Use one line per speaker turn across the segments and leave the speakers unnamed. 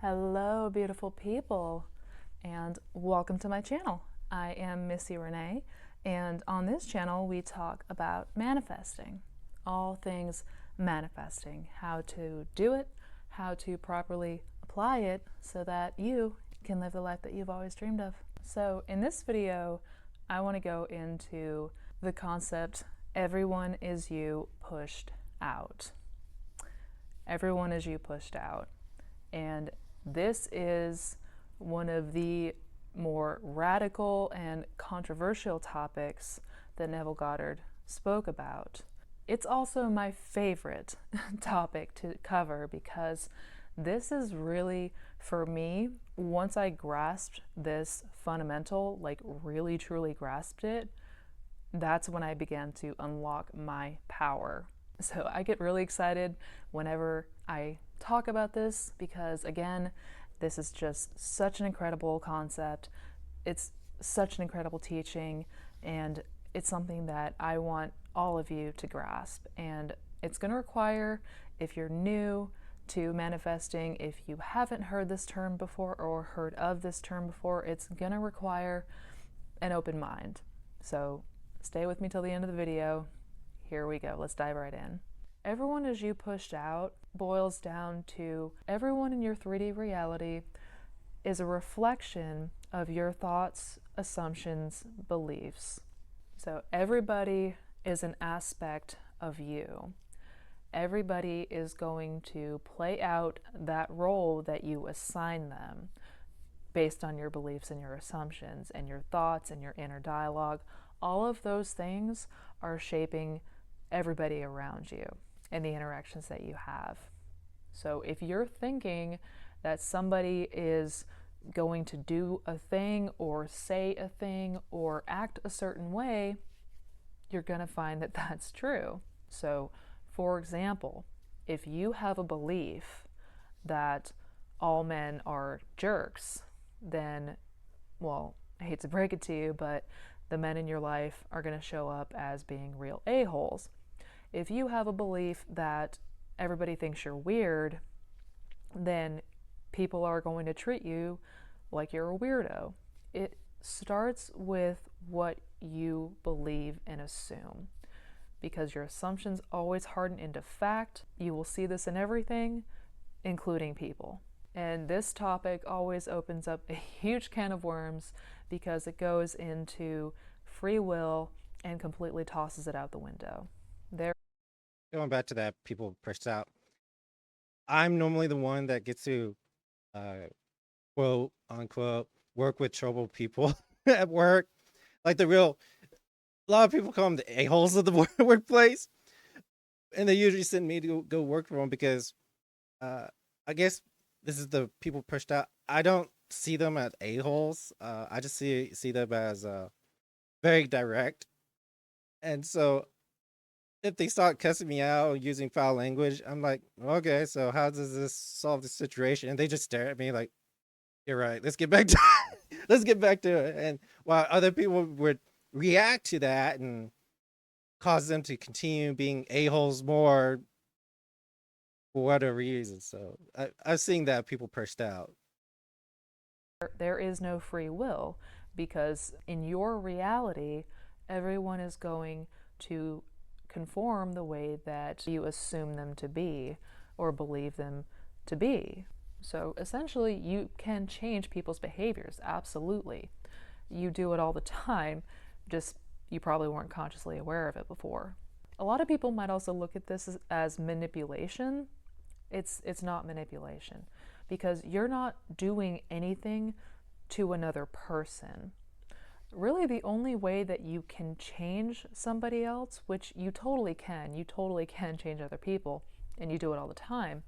Hello, beautiful people, and welcome to my channel. I am Missy Renee, and on this channel, we talk about manifesting, all things manifesting, how to do it, how to properly apply it so that you can live the life that you've always dreamed of. So, in this video, I want to go into the concept everyone is you pushed out. Everyone is you pushed out. And this is one of the more radical and controversial topics that Neville Goddard spoke about. It's also my favorite topic to cover because this is really, for me, once I grasped this fundamental, like really truly grasped it, that's when I began to unlock my power. So I get really excited whenever I talk about this because, again, this is just such an incredible concept. It's such an incredible teaching, and it's something that I want all of you to grasp. And it's going to require, if you're new to manifesting, if you haven't heard this term before or heard of this term before, it's going to require an open mind. So stay with me till the end of the video. Here we go. Let's dive right in. Everyone is you pushed out boils down to everyone in your 3D reality is a reflection of your thoughts, assumptions, beliefs. So everybody is an aspect of you. Everybody is going to play out that role that you assign them based on your beliefs and your assumptions and your thoughts and your inner dialogue. All of those things are shaping everybody around you and the interactions that you have. So if you're thinking that somebody is going to do a thing or say a thing or act a certain way, you're going to find that that's true. So, for example, if you have a belief that all men are jerks, then, well, I hate to break it to you, but the men in your life are going to show up as being real a-holes. If you have a belief that everybody thinks you're weird, then people are going to treat you like you're a weirdo. It starts with what you believe and assume, because your assumptions always harden into fact. You will see this in everything, including people. And this topic always opens up a huge can of worms because it goes into free will and completely tosses it out the window.
Going back to that, people pushed out. I'm normally the one that gets to, uh, quote unquote, work with troubled people at work. Like a lot of people call them the a-holes of the workplace. And they usually send me to go work for them because uh, I guess this is the people pushed out. I don't see them as a-holes. I just see them as very direct. And so if they start cussing me out using foul language, I'm like, okay, so how does this solve the situation? And they just stare at me like, you're right. Let's get back to let's get back to it. And while other people would react to that and cause them to continue being a-holes more for whatever reason. So I've seen that people pushed out.
There is no free will because in your reality, everyone is going to conform the way that you assume them to be or believe them to be. So essentially, you can change people's behaviors, absolutely. You do it all the time, just you probably weren't consciously aware of it before. A lot of people might also look at this as manipulation. It's not manipulation because you're not doing anything to another person. Really, the only way that you can change somebody else, which you totally can change other people, and you do it all the time,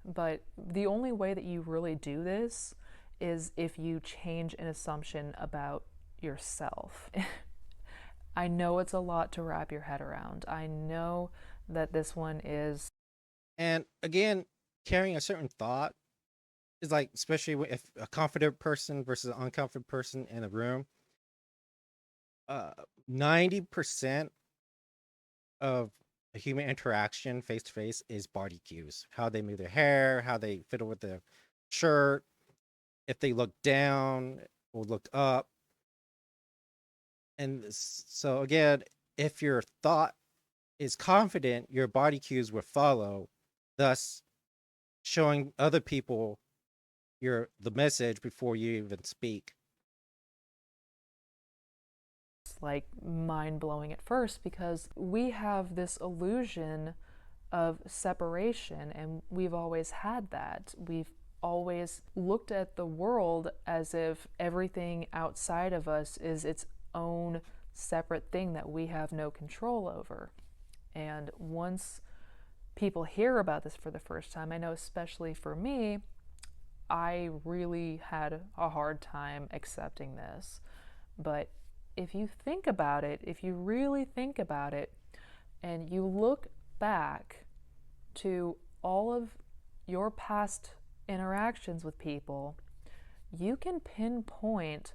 but the only way that you really do this is if you change an assumption about yourself. I know it's a lot to wrap your head around. I know that this one is.
And again, carrying a certain thought is like, especially if a confident person versus an unconfident person in a room, 90% of a human interaction face to face is body cues, how they move their hair, how they fiddle with shirt, if they look down or look up. And so again, if your thought is confident, your body cues will follow, thus showing other people the message before you even speak.
It's like mind blowing at first because we have this illusion of separation, and we've always had that. We've always looked at the world as if everything outside of us is its own separate thing that we have no control over. And once people hear about this for the first time, I know especially for me, I really had a hard time accepting this. But if you think about it, if you really think about it, and you look back to all of your past interactions with people, you can pinpoint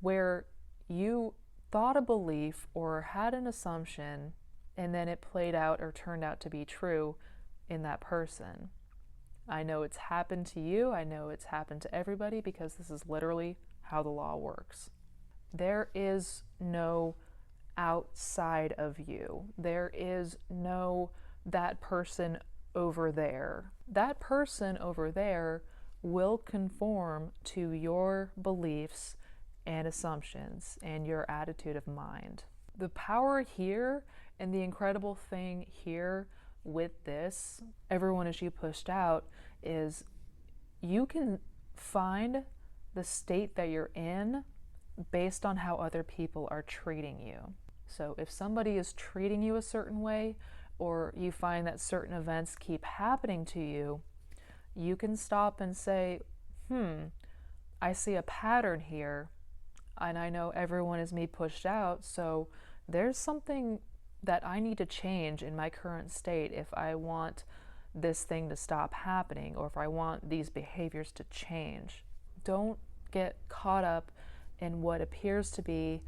where you thought a belief or had an assumption and then it played out or turned out to be true in that person. I know it's happened to you. I know it's happened to everybody because this is literally how the law works. There is no outside of you. There is no that person over there. That person over there will conform to your beliefs and assumptions and your attitude of mind. The power here and the incredible thing here with this, everyone as you pushed out, is you can find the state that you're in based on how other people are treating you. So if somebody is treating you a certain way, or you find that certain events keep happening to you, you can stop and say, I see a pattern here, and I know everyone is me pushed out, so there's something that I need to change in my current state if I want this thing to stop happening, or if I want these behaviors to change. Don't get caught up in what appears to be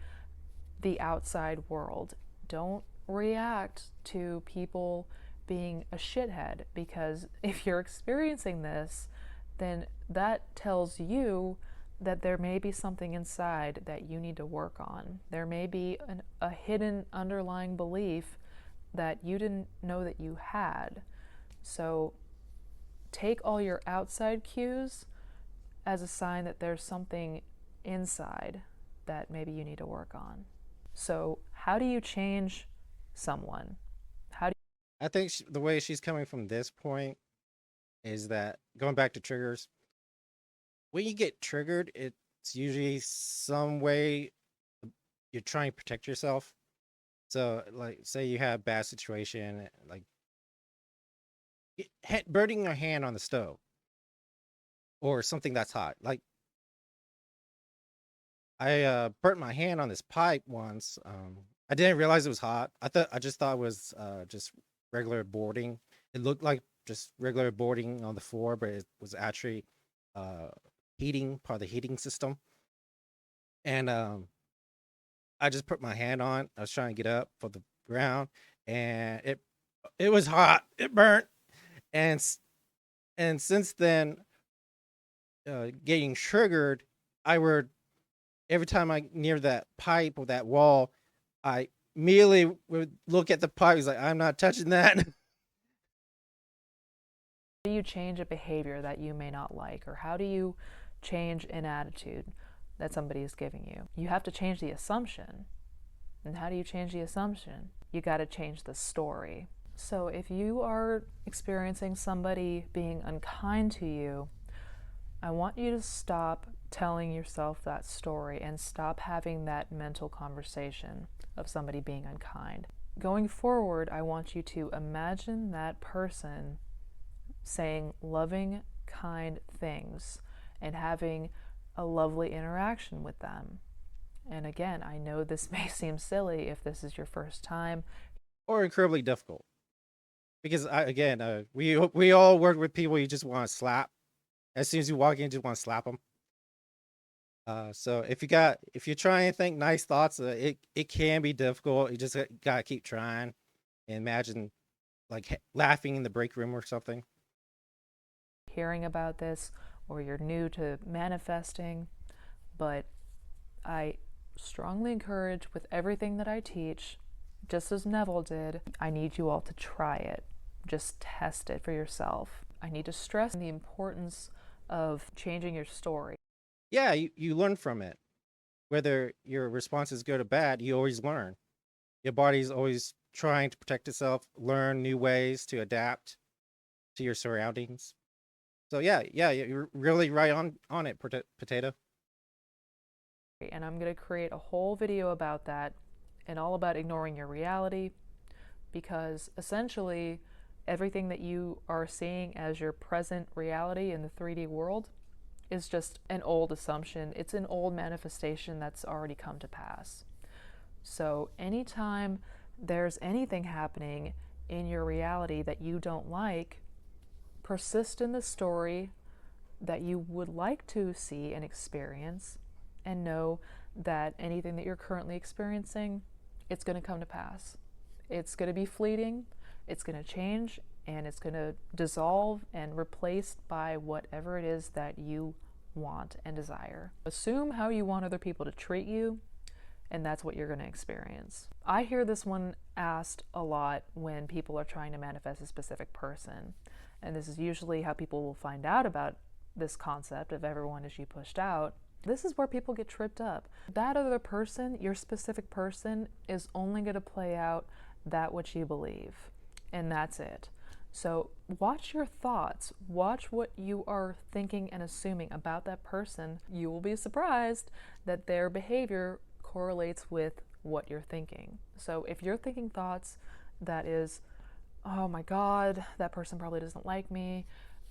the outside world. Don't react to people being a shithead, because if you're experiencing this, then that tells you that there may be something inside that you need to work on. There may be a hidden underlying belief that you didn't know that you had. So take all your outside cues as a sign that there's something inside that maybe you need to work on. So how do you change someone?
I think the way she's coming from this point is that, going back to triggers, when you get triggered, it's usually some way you're trying to protect yourself. So, like, say you have a bad situation, like burning your hand on the stove or something that's hot. Like, I burnt my hand on this pipe once. I didn't realize it was hot. I just thought it was just regular boarding. It looked like just regular boarding on the floor, but it was actually uh heating, part of the heating system. And I just put my hand on. I was trying to get up for the ground, and it was hot. It burnt, and and since then, getting triggered, I would every time I near that pipe or that wall, I immediately would look at the pipe. He's like, I'm not touching that.
How do you change a behavior that you may not like? Or how do you change an attitude that somebody is giving you? You have to change the assumption. And how do you change the assumption? You got to change the story. So if you are experiencing somebody being unkind to you, I want you to stop telling yourself that story and stop having that mental conversation of somebody being unkind. Going forward, I want you to imagine that person saying loving, kind things and having a lovely interaction with them. And again, I know this may seem silly if this is your first time,
Or incredibly difficult, because we all work with people you just want to slap. As soon as you walk in, you just want to slap them. So if you're trying to think nice thoughts, it can be difficult. You just gotta keep trying and imagine like laughing in the break room or something.
hearing about this, or you're new to manifesting, but I strongly encourage, with everything that I teach, just as Neville did, I need you all to try it. Just test it for yourself. I need to stress the importance of changing your story.
Yeah, you learn from it. Whether your response is good or bad, you always learn. Your body's always trying to protect itself, learn new ways to adapt to your surroundings. So yeah, you're really right on it, potato.
And I'm going to create a whole video about that and all about ignoring your reality, because essentially everything that you are seeing as your present reality in the 3D world is just an old assumption. It's an old manifestation that's already come to pass. So anytime there's anything happening in your reality that you don't like, persist in the story that you would like to see and experience, and know that anything that you're currently experiencing, it's going to come to pass. It's going to be fleeting, it's going to change, and it's going to dissolve and replaced by whatever it is that you want and desire. Assume how you want other people to treat you, and that's what you're going to experience. I hear this one asked a lot when people are trying to manifest a specific person, and this is usually how people will find out about this concept of everyone is you pushed out. This is where people get tripped up. That other person, your specific person, is only going to play out that which you believe, and that's it. So watch your thoughts, watch what you are thinking and assuming about that person. You will be surprised that their behavior correlates with what you're thinking. So if you're thinking thoughts that is, oh my God, that person probably doesn't like me,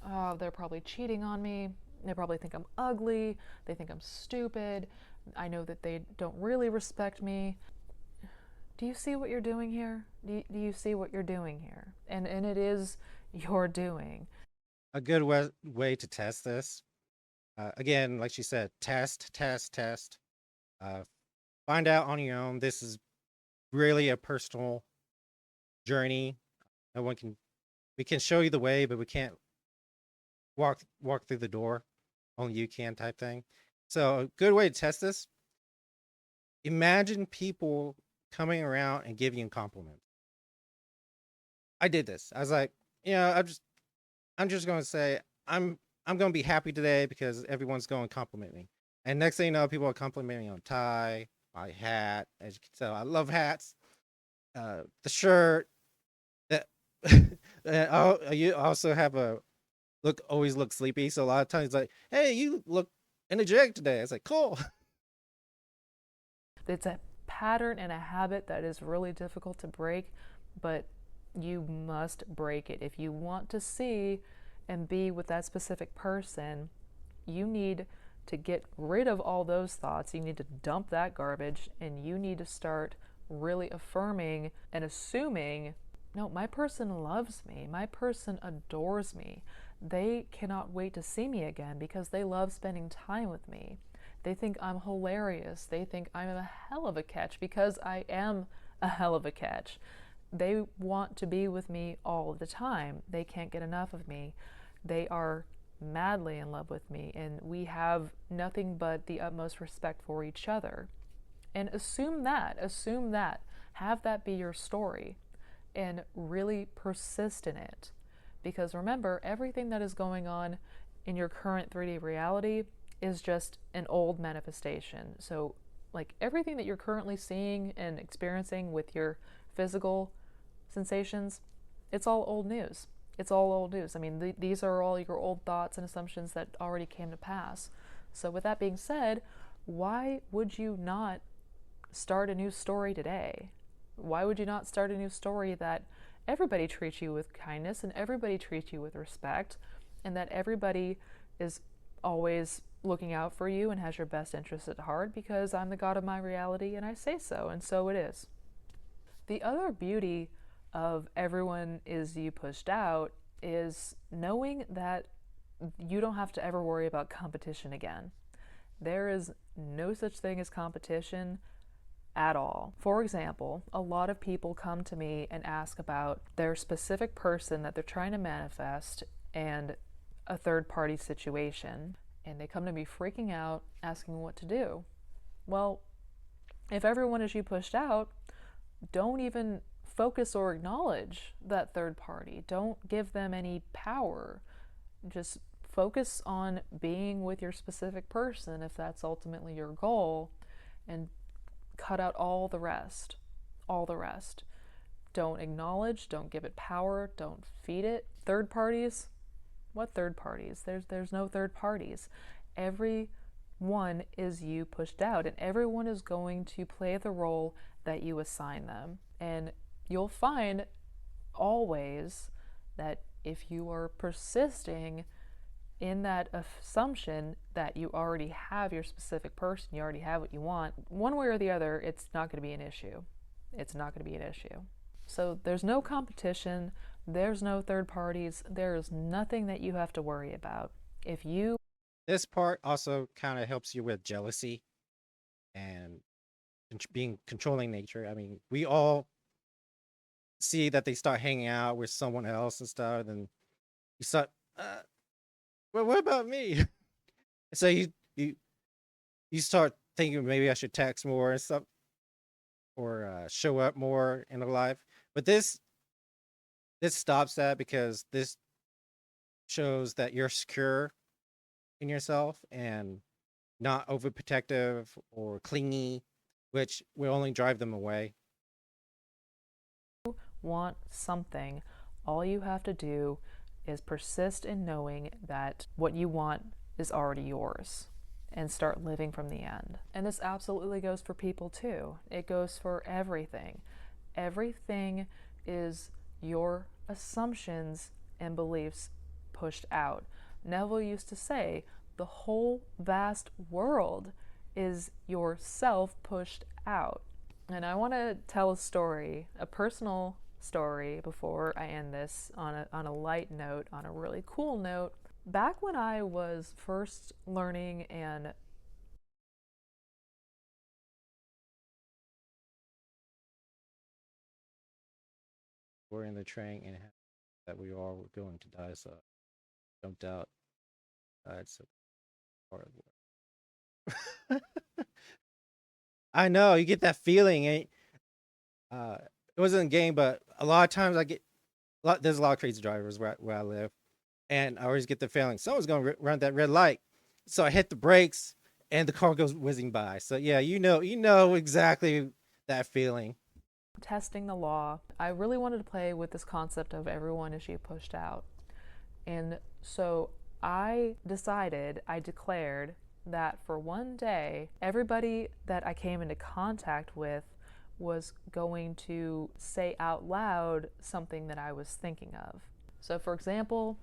oh, they're probably cheating on me, they probably think I'm ugly, they think I'm stupid, I know that they don't really respect me. Do you see what you're doing here? Do you see what you're doing here? And it is your doing.
A good way to test this, again, like she said, test. Uh, find out on your own. This is really a personal journey. No one can. We can show you the way, but we can't walk through the door. Only you can, type thing. So a good way to test this: imagine people coming around and giving you compliments. I did this. I was like, I'm just going to say I'm going to be happy today because everyone's going to compliment me. And next thing you know, people are complimenting me on tie, my hat. As you can tell, I love hats. The shirt. That you also have a always look sleepy. So a lot of times, like, hey, you look energetic today. It's like, cool.
It's a pattern and a habit that is really difficult to break, but you must break it. If you want to see and be with that specific person, you need to get rid of all those thoughts. You need to dump that garbage, and you need to start really affirming and assuming, no, my person loves me. My person adores me. They cannot wait to see me again because they love spending time with me. They think I'm hilarious. They think I'm a hell of a catch because I am a hell of a catch. They want to be with me all the time. They can't get enough of me. They are madly in love with me, and we have nothing but the utmost respect for each other. And assume that, have that be your story, and really persist in it. Because remember, everything that is going on in your current 3D reality is just an old manifestation. So, like, everything that you're currently seeing and experiencing with your physical sensations, it's all old news. It's all old news. I mean, these are all your old thoughts and assumptions that already came to pass. So with that being said, why would you not start a new story today? Why would you not start a new story that everybody treats you with kindness and everybody treats you with respect, and that everybody is always looking out for you and has your best interests at heart, because I'm the God of my reality and I say so, and so it is. The other beauty of everyone is you pushed out is knowing that you don't have to ever worry about competition again. There is no such thing as competition at all. For example, a lot of people come to me and ask about their specific person that they're trying to manifest, and a third party situation, and they come to me freaking out, asking what to do. Well, if everyone is you pushed out, don't even focus or acknowledge that third party. Don't give them any power. Just focus on being with your specific person if that's ultimately your goal, and cut out all the rest. All the rest. Don't acknowledge, don't give it power, don't feed it. Third parties? What third parties? There's no third parties. Everyone is you pushed out, and everyone is going to play the role that you assign them. And you'll find always that if you are persisting in that assumption that you already have your specific person, you already have what you want, one way or the other, it's not going to be an issue. It's not going to be an issue. So there's no competition, there's no third parties, there's nothing that you have to worry about. If you
This part also kind of helps you with jealousy and being controlling nature. I mean, we all see that they start hanging out with someone else and stuff, and you start, well, what about me? So you start thinking maybe I should text more and stuff, or show up more in their life. But this stops that, because this shows that you're secure in yourself and not overprotective or clingy, which will only drive them away.
want something, all you have to do is persist in knowing that what you want is already yours, and start living from the end. And this absolutely goes for people too. It goes for everything. Everything is your assumptions and beliefs pushed out. Neville used to say, the whole vast world is yourself pushed out. And I want to tell a story, a personal story, before I end this on a light note, on a really cool note. Back when I was first learning and
We're in the train and that we all were going to die, so I jumped out. It's a part of it. I know you get that feeling. It wasn't a game, but a lot of times there's a lot of crazy drivers where I live, and I always get the feeling someone's going to run that red light. So I hit the brakes, and the car goes whizzing by. So yeah, you know exactly that feeling.
testing the law, I really wanted to play with this concept of everyone is you pushed out. And so I declared that for one day, everybody that I came into contact with was going to say out loud something that I was thinking of. So, for example,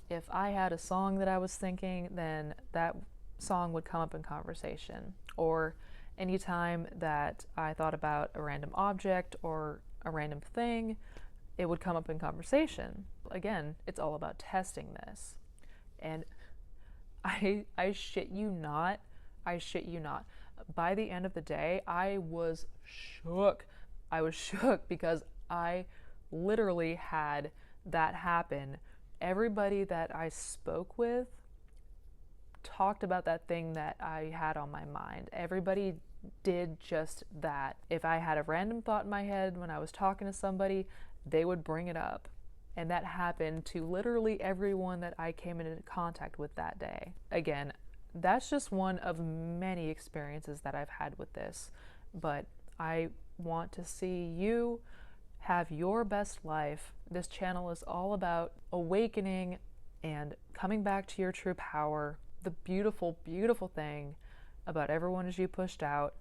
if I had a song that I was thinking, then that song would come up in conversation. Or anytime that I thought about a random object or a random thing, it would come up in conversation. Again, it's all about testing this. And I shit you not, by the end of the day, I was shook. I was shook because I literally had that happen. Everybody that I spoke with talked about that thing that I had on my mind. Everybody did just that. If I had a random thought in my head when I was talking to somebody, they would bring it up. And that happened to literally everyone that I came into contact with that day. Again, that's just one of many experiences that I've had with this. But I want to see you have your best life. This channel is all about awakening and coming back to your true power. The beautiful, beautiful thing about everyone is you pushed out,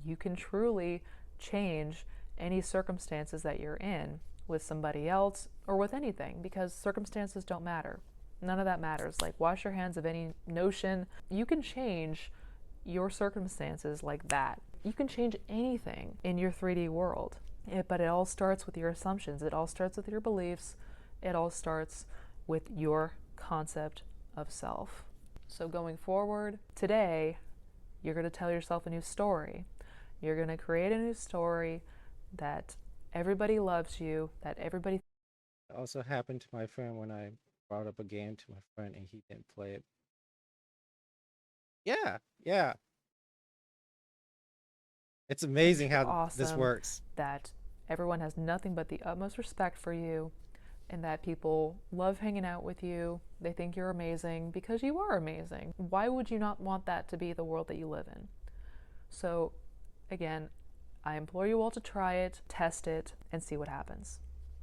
you can truly change any circumstances that you're in with somebody else or with anything, because circumstances don't matter. None of that matters. Like, wash your hands of any notion. You can change your circumstances like that. You can change anything in your 3D world. But it all starts with your assumptions. It all starts with your beliefs. It all starts with your concept of self. So going forward, today, you're going to tell yourself a new story. You're going to create a new story that everybody loves you, that everybody...
It also happened to my friend when I brought up a game to my friend and he didn't play it. Yeah, yeah. It's amazing
You're
how this
awesome,
works.
that everyone has nothing but the utmost respect for you, and that people love hanging out with you. They think you're amazing because you are amazing. Why would you not want that to be the world that you live in? So, again, I implore you all to try it, test it, and see what happens.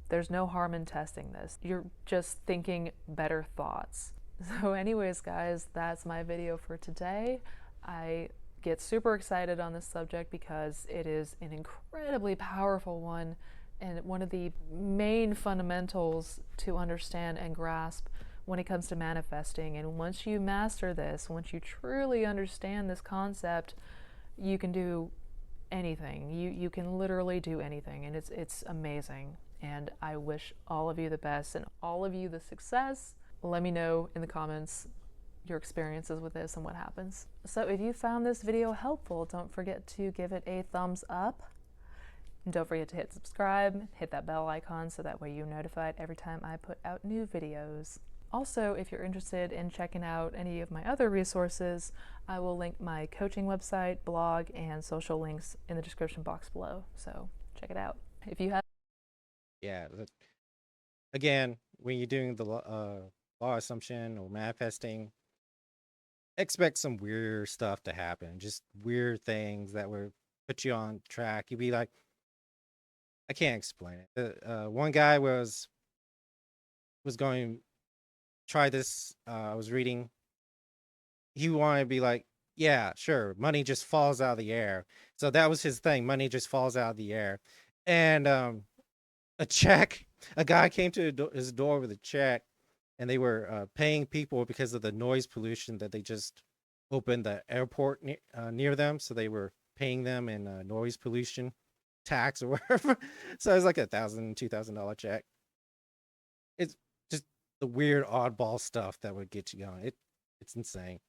There's no harm in testing this. You're just thinking better thoughts. So, anyways, guys, that's my video for today. I get super excited on this subject because it is an incredibly powerful one and one of the main fundamentals to understand and grasp when it comes to manifesting. And once you master this, once you truly understand this concept, you can do anything. You can literally do anything, and it's amazing. And I wish all of you the best and all of you the success. Let me know in the comments your experiences with this and what happens. So if you found this video helpful, don't forget to give it a thumbs up. And don't forget to hit subscribe, hit that bell icon so that way you're notified every time I put out new videos. Also, if you're interested in checking out any of my other resources, I will link my coaching website, blog, and social links in the description box below. So check it out. If you have
Yeah. Again, when you're doing the law assumption or manifesting, expect some weird stuff to happen. Just weird things that will put you on track. You'd be like, I can't explain it. One guy was going try this. I was reading. He wanted to be like, yeah, sure, money just falls out of the air. So that was his thing. Money just falls out of the air, and a check. A guy came to his door with a check, and they were paying people because of the noise pollution that they just opened the airport near them. So they were paying them in noise pollution tax or whatever. So it was like $1,000, $2,000 check. It's just the weird oddball stuff that would get you going. It's insane.